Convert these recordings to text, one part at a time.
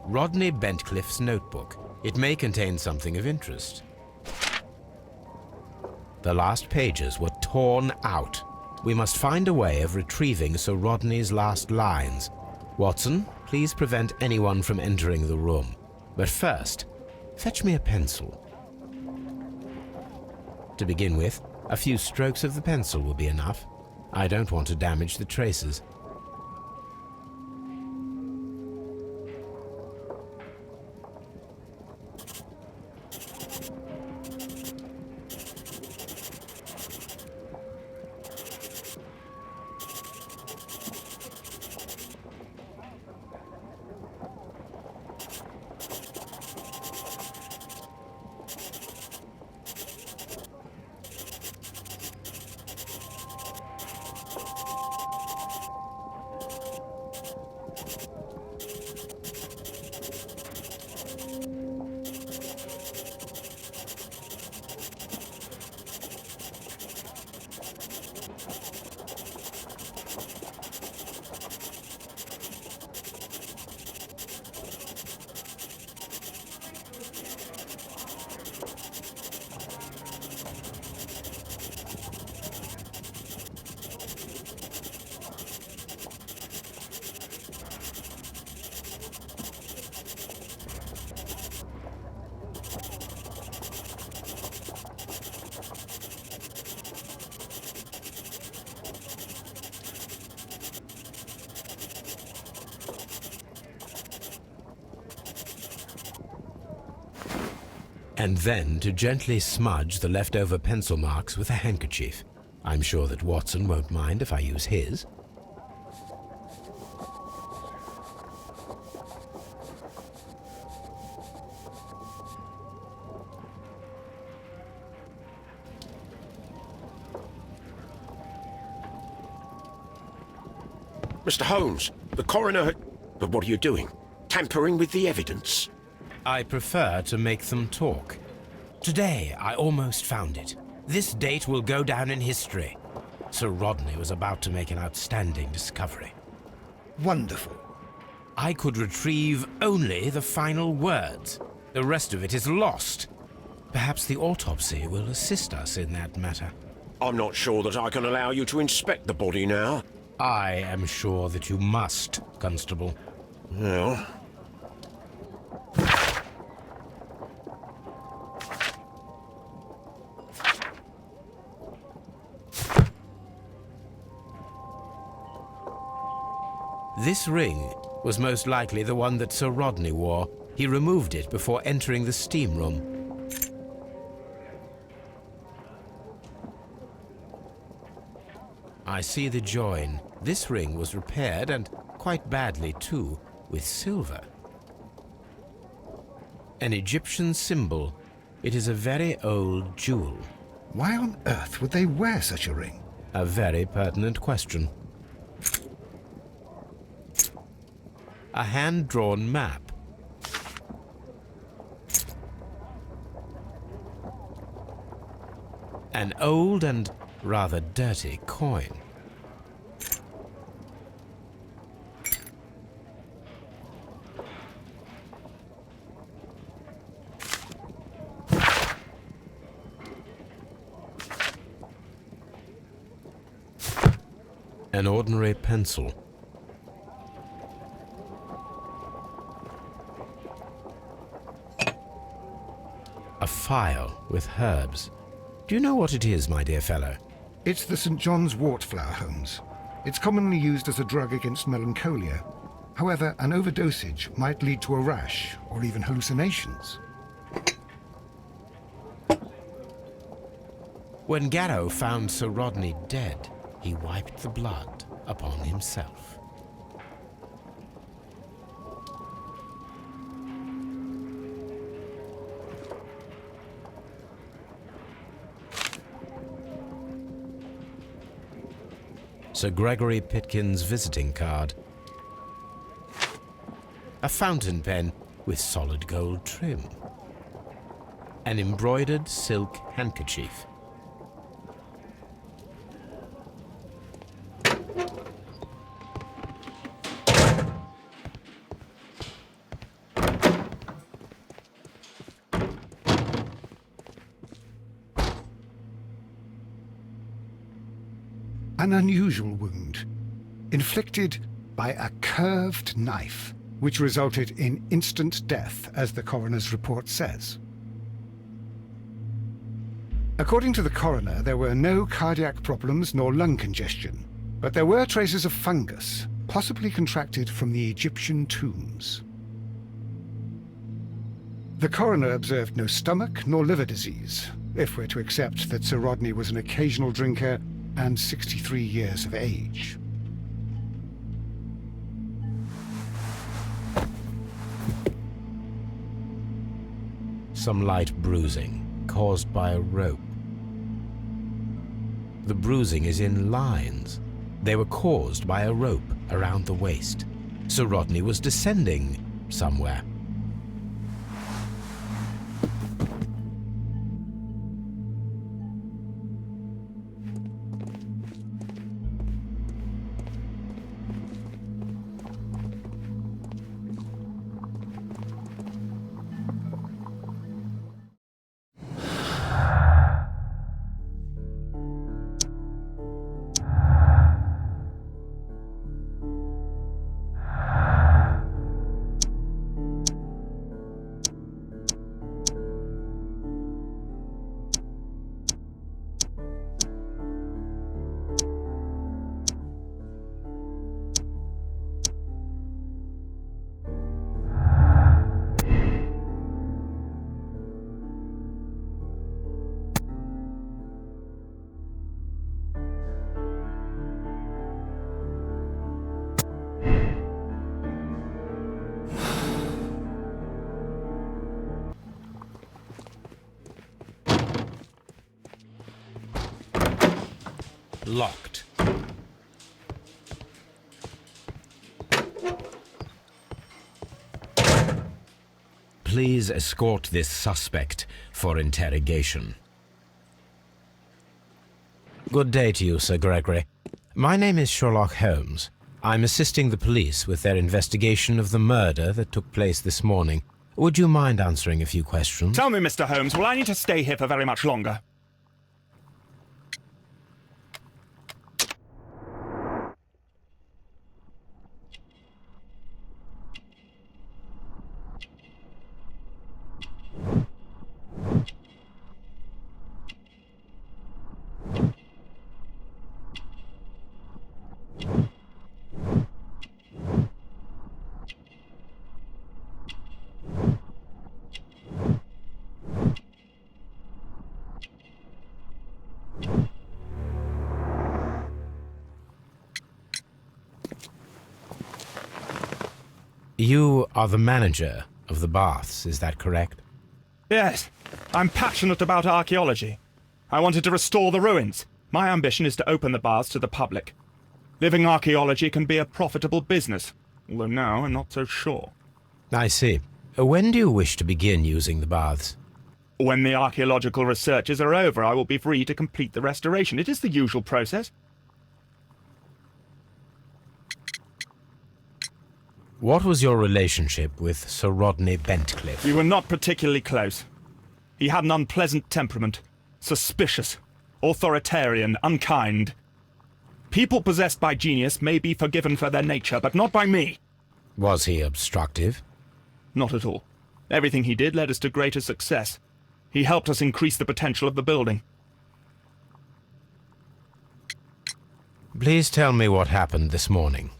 Rodney Bentcliffe's notebook. It may contain something of interest. The last pages were torn out. We must find a way of retrieving Sir Rodney's last lines. Watson, please prevent anyone from entering the room. But first, fetch me a pencil. To begin with, a few strokes of the pencil will be enough. I don't want to damage the traces. And then to gently smudge the leftover pencil marks with a handkerchief. I'm sure that Watson won't mind if I use his. Mr. Holmes, the coroner... But what are you doing? Tampering with the evidence? I prefer to make them talk. Today, I almost found it. This date will go down in history. Sir Rodney was about to make an outstanding discovery. Wonderful. I could retrieve only the final words. The rest of it is lost. Perhaps the autopsy will assist us in that matter. I'm not sure that I can allow you to inspect the body now. I am sure that you must, Constable. Well... This ring was most likely the one that Sir Rodney wore. He removed it before entering the steam room. I see the join. This ring was repaired, and quite badly too, with silver. An Egyptian symbol. It is a very old jewel. Why on earth would they wear such a ring? A very pertinent question. A hand-drawn map. An old and rather dirty coin. An ordinary pencil. A file with herbs. Do you know what it is, my dear fellow? It's the St. John's wort flower, Holmes. It's commonly used as a drug against melancholia. However, an overdosage might lead to a rash or even hallucinations. When Garrow found Sir Rodney dead, he wiped the blood upon himself. Sir Gregory Pitkin's visiting card. A fountain pen with solid gold trim. An embroidered silk handkerchief. an unusual wound, inflicted by a curved knife, which resulted in instant death, as the coroner's report says. According to the coroner, there were no cardiac problems nor lung congestion, but there were traces of fungus, possibly contracted from the Egyptian tombs. The coroner observed no stomach nor liver disease, if we're to accept that Sir Rodney was an occasional drinker and 63 years of age. Some light bruising, caused by a rope. The bruising is in lines. They were caused by a rope around the waist. Sir Rodney was descending somewhere. Locked. Please escort this suspect for interrogation. Good day to you, Sir Gregory. My name is Sherlock Holmes. I'm assisting the police with their investigation of the murder that took place this morning. Would you mind answering a few questions? Tell me, Mr. Holmes, will I need to stay here for very much longer? You are the manager of the baths, is that correct? Yes, I'm passionate about archaeology. I wanted to restore the ruins. My ambition is to open the baths to the public. Living archaeology can be a profitable business, although now I'm not so sure. I see. When do you wish to begin using the baths? When the archaeological researches are over, I will be free to complete the restoration. It is the usual process. What was your relationship with Sir Rodney Bentcliffe? We were not particularly close. He had an unpleasant temperament, suspicious, authoritarian, unkind. People possessed by genius may be forgiven for their nature, but not by me. Was he obstructive? Not at all. Everything he did led us to greater success. He helped us increase the potential of the building. Please tell me what happened this morning.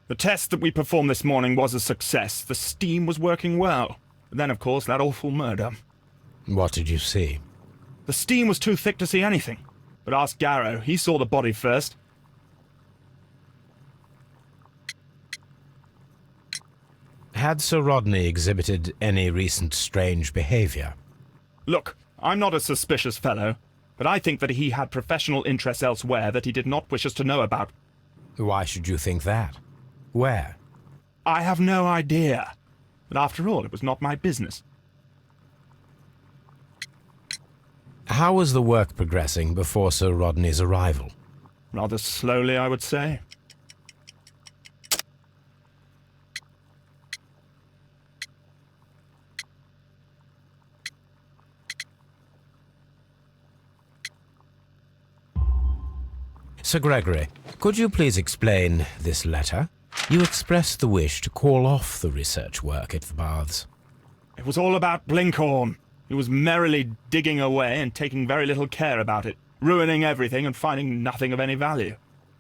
The test that we performed this morning was a success. The steam was working well. But then, of course, that awful murder. What did you see? The steam was too thick to see anything. But ask Garrow. He saw the body first. Had Sir Rodney exhibited any recent strange behavior? Look, I'm not a suspicious fellow, but I think that he had professional interests elsewhere that he did not wish us to know about. Why should you think that? Where? I have no idea. But after all, it was not my business. How was the work progressing before Sir Rodney's arrival? Rather slowly, I would say. Sir Gregory, could you please explain this letter? You expressed the wish to call off the research work at the baths. It was all about Blinkhorn. He was merrily digging away and taking very little care about it, ruining everything and finding nothing of any value.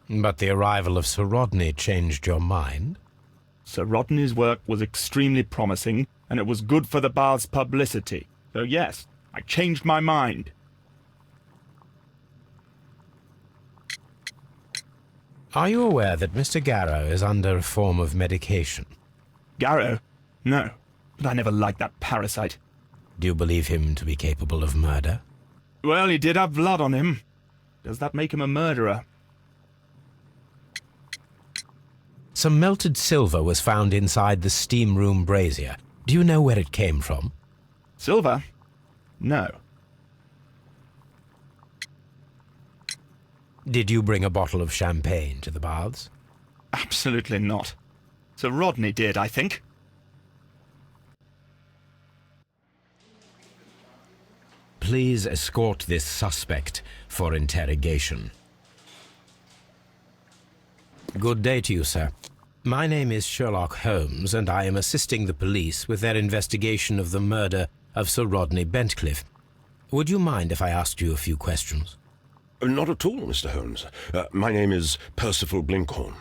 But the arrival of Sir Rodney changed your mind? Sir Rodney's work was extremely promising, and it was good for the bath's publicity. So yes, I changed my mind. Are you aware that Mr. Garrow is under a form of medication? Garrow? No, but I never liked that parasite. Do you believe him to be capable of murder? Well, he did have blood on him. Does that make him a murderer? Some melted silver was found inside the steam room brazier. Do you know where it came from? Silver? No. Did you bring a bottle of champagne to the baths? Absolutely not. Sir Rodney did, I think. Please escort this suspect for interrogation. Good day to you, sir. My name is Sherlock Holmes, and I am assisting the police with their investigation of the murder of Sir Rodney Bentcliffe. Would you mind if I asked you a few questions? Not at all, Mr. Holmes. My name is Percival Blinkhorn.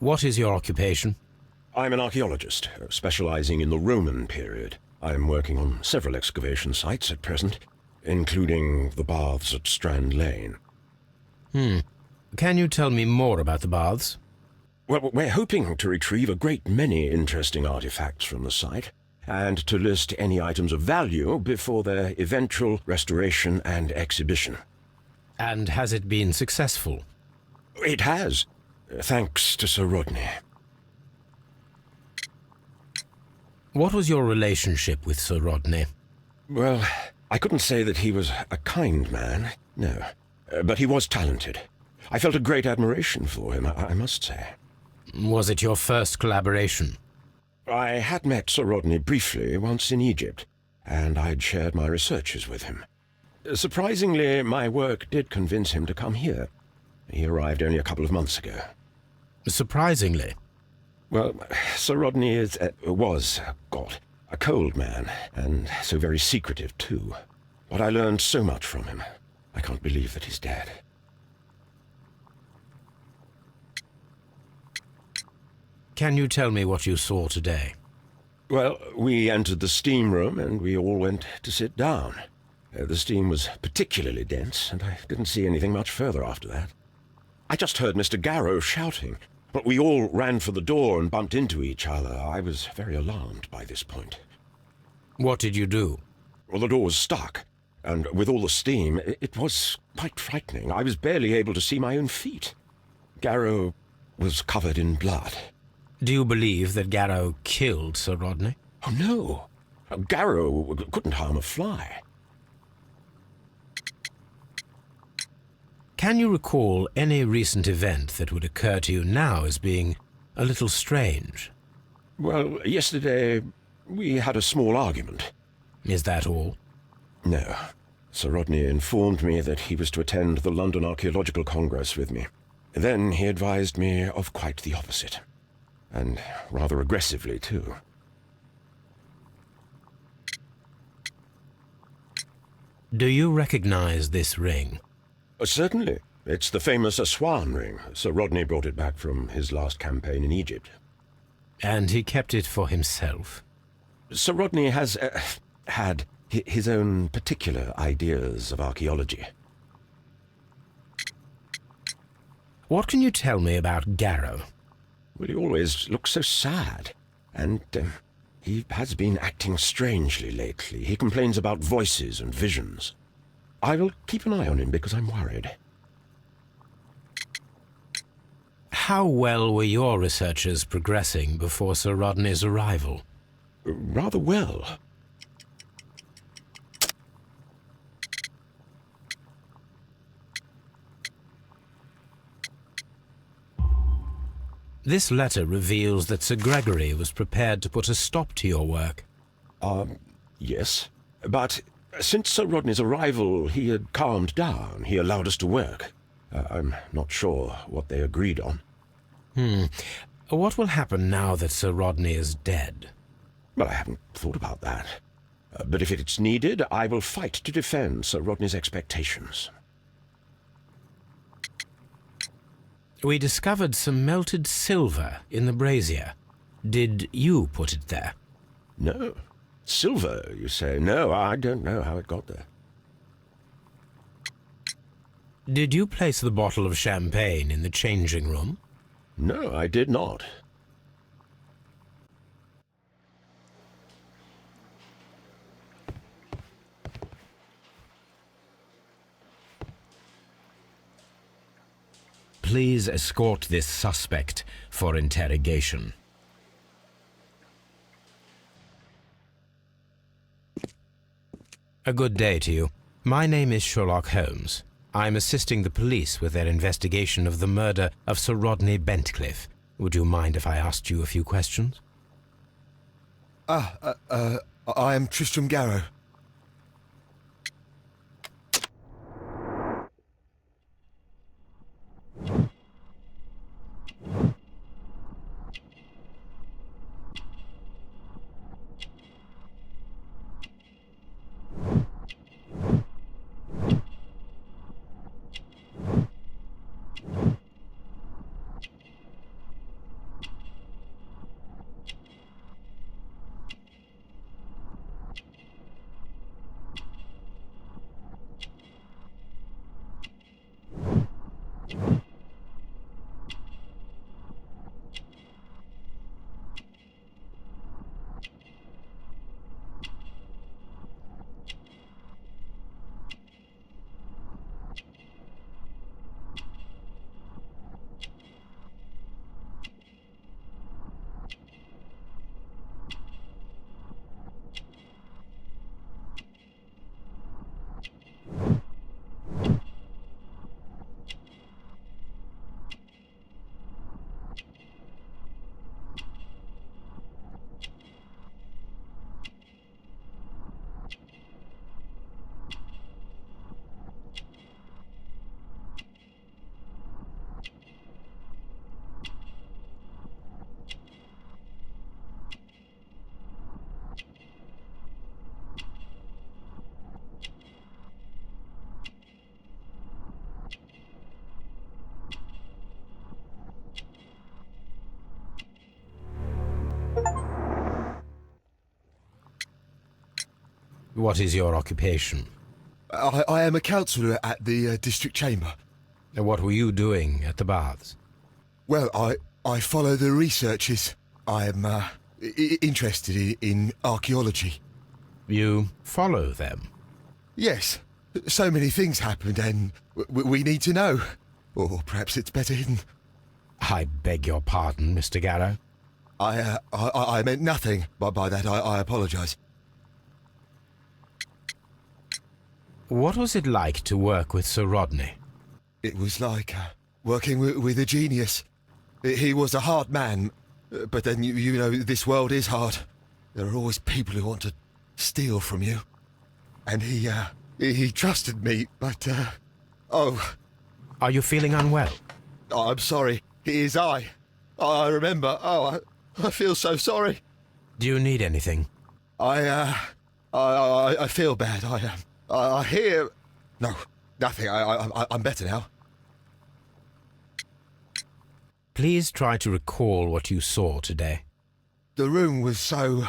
What is your occupation? I'm an archaeologist, specializing in the Roman period. I'm working on several excavation sites at present, including the baths at Strand Lane. Can you tell me more about the baths? Well, we're hoping to retrieve a great many interesting artifacts from the site, and to list any items of value before their eventual restoration and exhibition. And has it been successful? It has, thanks to Sir Rodney. What was your relationship with Sir Rodney? Well, I couldn't say that he was a kind man, no. But he was talented. I felt a great admiration for him, I must say. Was it your first collaboration? I had met Sir Rodney briefly once in Egypt, and I'd shared my researches with him. Surprisingly, my work did convince him to come here. He arrived only a couple of months ago. Surprisingly? Well, Sir Rodney was a cold man, and so very secretive too. But I learned so much from him. I can't believe that he's dead. Can you tell me what you saw today? Well, we entered the steam room and we all went to sit down. The steam was particularly dense, and I didn't see anything much further after that. I just heard Mr. Garrow shouting, but we all ran for the door and bumped into each other. I was very alarmed by this point. What did you do? Well, the door was stuck, and with all the steam, it was quite frightening. I was barely able to see my own feet. Garrow was covered in blood. Do you believe that Garrow killed Sir Rodney? Oh, no. Garrow couldn't harm a fly. Can you recall any recent event that would occur to you now as being a little strange? Well, yesterday we had a small argument. Is that all? No. Sir Rodney informed me that he was to attend the London Archaeological Congress with me. Then he advised me of quite the opposite. And rather aggressively, too. Do you recognize this ring? Certainly. It's the famous Aswan ring. Sir Rodney brought it back from his last campaign in Egypt. And he kept it for himself? Sir Rodney has had his own particular ideas of archaeology. What can you tell me about Garrow? Well, he always looks so sad. And he has been acting strangely lately. He complains about voices and visions. I will keep an eye on him because I'm worried. How well were your researches progressing before Sir Rodney's arrival? Rather well. This letter reveals that Sir Gregory was prepared to put a stop to your work. Yes. But since Sir Rodney's arrival, he had calmed down. He allowed us to work. I'm not sure what they agreed on. What will happen now that Sir Rodney is dead? Well, I haven't thought about that. But if it's needed, I will fight to defend Sir Rodney's expectations. We discovered some melted silver in the brazier. Did you put it there? No. Silver, you say? No, I don't know how it got there. Did you place the bottle of champagne in the changing room? No, I did not. Please escort this suspect for interrogation. A good day to you. My name is Sherlock Holmes. I'm assisting the police with their investigation of the murder of Sir Rodney Bentcliffe. Would you mind if I asked you a few questions? I am Tristram Garrow. What is your occupation? I am a counsellor at the district chamber. And what were you doing at the baths? Well, I follow the researches. I am interested in archaeology. You follow them? Yes. So many things happened and we need to know. Or perhaps it's better hidden. I beg your pardon, Mr. Garrow. I meant nothing by that. I apologise. What was it like to work with Sir Rodney? It was like working with a genius. He was a hard man, but then, you know, this world is hard. There are always people who want to steal from you. And he trusted me, but, oh... Are you feeling unwell? Oh, I'm sorry. It is I remember. Oh, I feel so sorry. Do you need anything? I feel bad. I hear... No, nothing. I'm better now. Please try to recall what you saw today. The room was so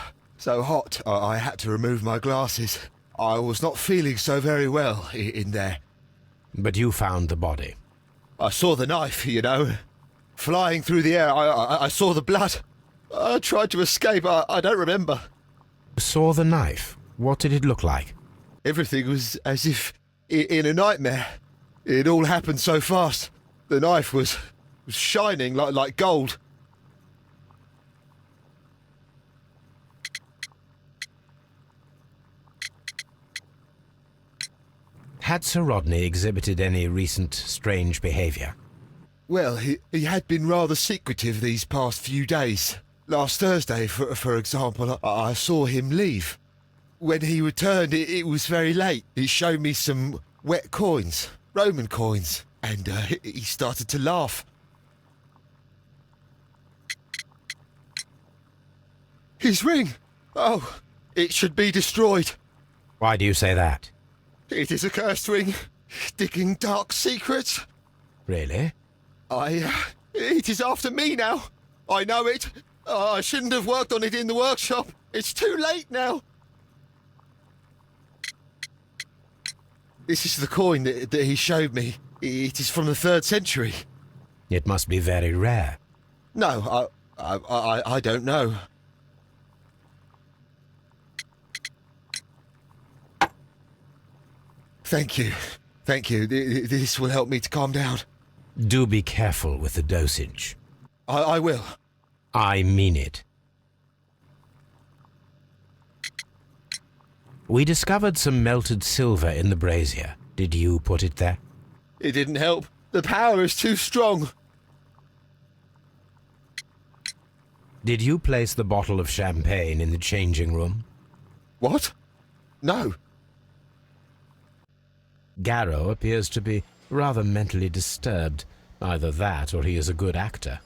hot, I had to remove my glasses. I was not feeling so very well in there. But you found the body. I saw the knife, you know. flying through the air. I saw the blood. I tried to escape. I don't remember. Saw the knife. What did it look like? Everything was as if in a nightmare. It all happened so fast. The knife was shining like gold. Had Sir Rodney exhibited any recent strange behaviour? Well, he had been rather secretive these past few days. Last Thursday, for example, I saw him leave. When he returned, it was very late. He showed me some wet coins, Roman coins, and he started to laugh. His ring! Oh, it should be destroyed. Why do you say that? It is a cursed ring, digging dark secrets. Really? It is after me now. I know it. I shouldn't have worked on it in the workshop. It's too late now. This is the coin that he showed me. It is from the 3rd century. It must be very rare. No, I don't know. Thank you. Thank you. This will help me to calm down. Do be careful with the dosage. I will. I mean it. We discovered some melted silver in the brazier. Did you put it there? It didn't help. The power is too strong. Did you place the bottle of champagne in the changing room? What? No. Garrow appears to be rather mentally disturbed. Either that or he is a good actor.